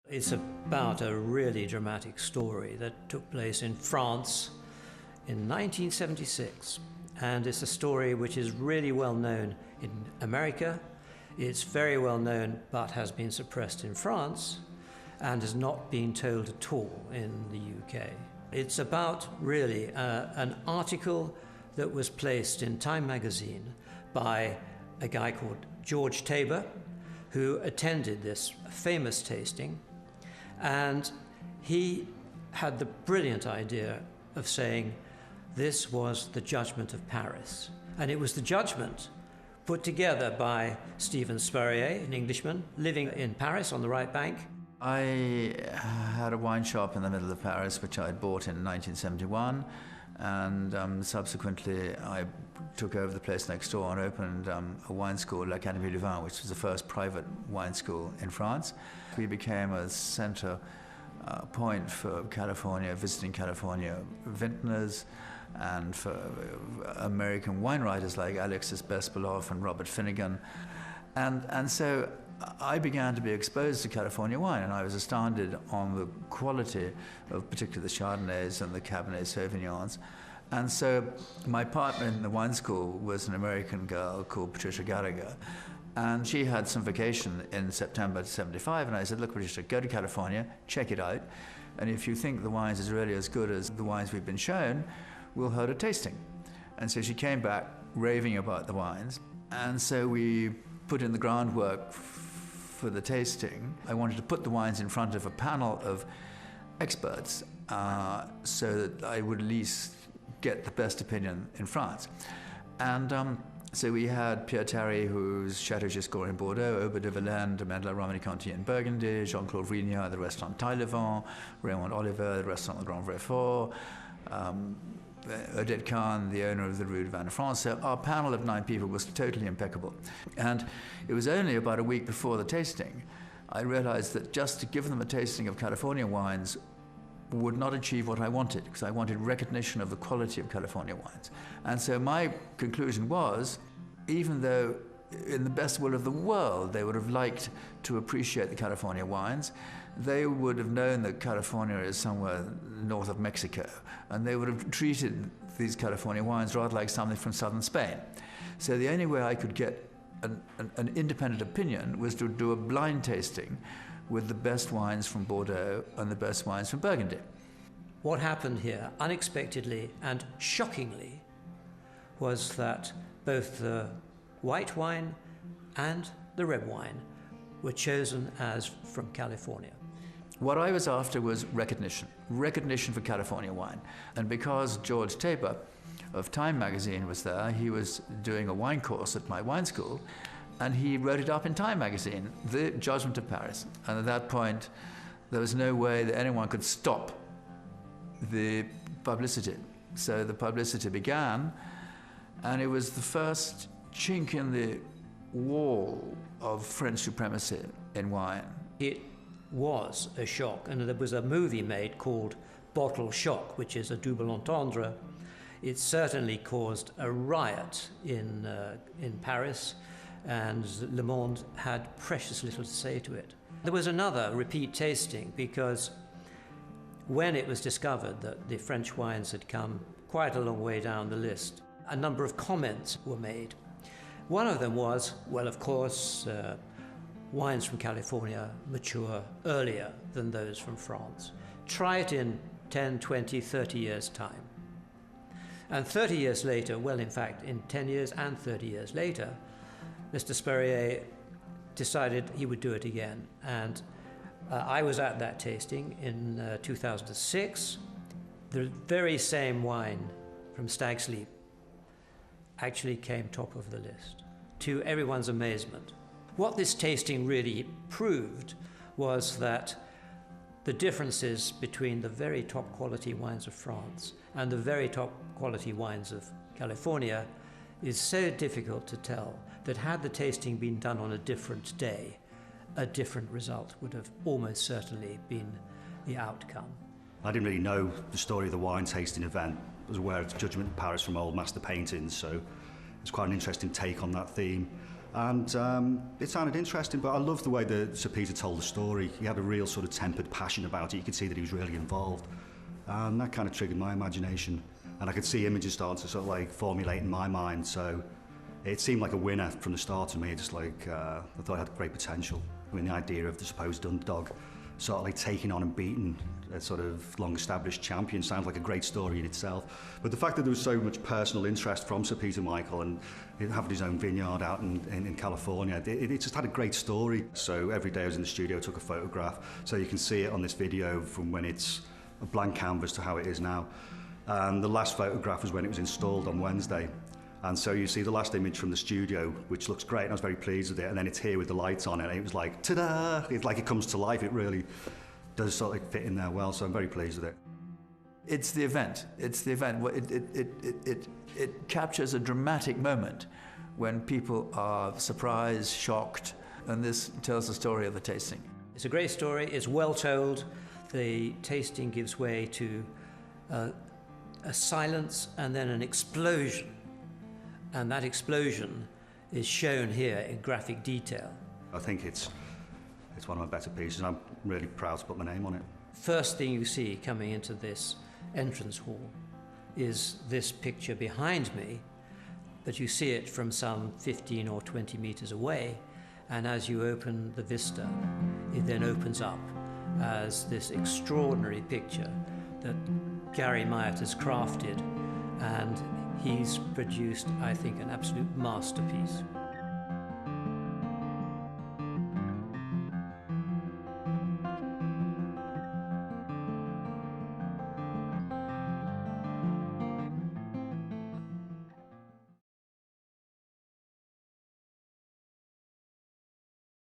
It's about a really dramatic story that took place in France in 1976. And it's a story which is really well known in America. It's very well known, but has been suppressed in France and has not been told at all in the UK. It's about really an article that was placed in Time magazine by a guy called George Tabor, who attended this famous tasting, and he had the brilliant idea of saying this was the Judgement of Paris. And it was the judgment put together by Stephen Spurrier, an Englishman living in Paris on the right bank. I had a wine shop in the middle of Paris, which I had bought in 1971, and subsequently I took over the place next door and opened a wine school, l'Académie du Vin, which was the first private wine school in France. We became a center point for California, visiting California vintners, and for American wine writers like Alexis Bespalov and Robert Finnegan. And so I began to be exposed to California wine, and I was astounded on the quality of particularly the Chardonnays and the Cabernet Sauvignons. And so my partner in the wine school was an American girl called Patricia Gallagher, and she had some vacation in September '75, and I said, look, Patricia, go to California, check it out, and if you think the wines is really as good as the wines we've been shown, we'll hold a tasting. And so she came back raving about the wines, and so we put in the groundwork for the tasting. I wanted to put the wines in front of a panel of experts so that I would at least get the best opinion in France. And so we had Pierre Tarry, who's Chateau Giscard in Bordeaux, Aubert de Verlaine, de Mandela Romanée-Conti in Burgundy, Jean-Claude Vrignard, the restaurant Taille-Levant, Raymond Oliver, the restaurant Le Grand Vrai Fort, Odette Kahn, the owner of the Rue de Vin de France. So our panel of 9 people was totally impeccable. And it was only about a week before the tasting I realized that just to give them a tasting of California wines would not achieve what I wanted, because I wanted recognition of the quality of California wines. And so my conclusion was, even though in the best will of the world they would have liked to appreciate the California wines, they would have known that California is somewhere north of Mexico, and they would have treated these California wines rather like something from southern Spain. So the only way I could get an independent opinion was to do a blind tasting with the best wines from Bordeaux and the best wines from Burgundy. What happened here, unexpectedly and shockingly, was that both the white wine and the red wine were chosen as from California. What I was after was recognition for California wine. And because George Tabor of Time magazine was there, he was doing a wine course at my wine school, and he wrote it up in Time magazine, The Judgement of Paris. And at that point, there was no way that anyone could stop the publicity. So the publicity began, and it was the first chink in the wall of French supremacy in wine. It was a shock, and there was a movie made called Bottle Shock, which is a double entendre. It certainly caused a riot in Paris, and Le Monde had precious little to say to it. There was another repeat tasting, because when it was discovered that the French wines had come quite a long way down the list, a number of comments were made. One of them was, well, of course, wines from California mature earlier than those from France. Try it in 10, 20, 30 years' time. And 30 years later, well, in fact, in 10 years and 30 years later, Mr. Spurrier decided he would do it again. And I was at that tasting in 2006. The very same wine from Stag's Leap actually came top of the list, to everyone's amazement. What this tasting really proved was that the differences between the very top quality wines of France and the very top quality wines of California is so difficult to tell that had the tasting been done on a different day, a different result would have almost certainly been the outcome. I didn't really know the story of the wine tasting event. I was aware of Judgement of Paris from old master paintings, so it's quite an interesting take on that theme. And it sounded interesting, but I loved the way that Sir Peter told the story. He had a real sort of tempered passion about it. You could see that he was really involved. And that kind of triggered my imagination. And I could see images starting to sort of like formulate in my mind. So it seemed like a winner from the start to me. Just like, I thought it had great potential. I mean, the idea of the supposed underdog sort of like taking on and beating a sort of long-established champion sounds like a great story in itself. But the fact that there was so much personal interest from Sir Peter Michael and having his own vineyard out in California, it just had a great story. So every day I was in the studio, took a photograph, so you can see it on this video from when it's a blank canvas to how it is now. And the last photograph was when it was installed on Wednesday. And so you see the last image from the studio, which looks great, and I was very pleased with it. And then it's here with the lights on it, and it was like, ta-da! It's like it comes to life. It really does sort of fit in there well, so I'm very pleased with it. It's the event. It's the event. It captures a dramatic moment when people are surprised, shocked, and this tells the story of the tasting. It's a great story. It's well told. The tasting gives way to a silence and then an explosion. And that explosion is shown here in graphic detail. I think it's one of my better pieces, and I'm really proud to put my name on it. First thing you see coming into this entrance hall is this picture behind me, but you see it from some 15 or 20 meters away, and as you open the vista, it then opens up as this extraordinary picture that Gary Myatt has crafted, and he's produced, I think, an absolute masterpiece.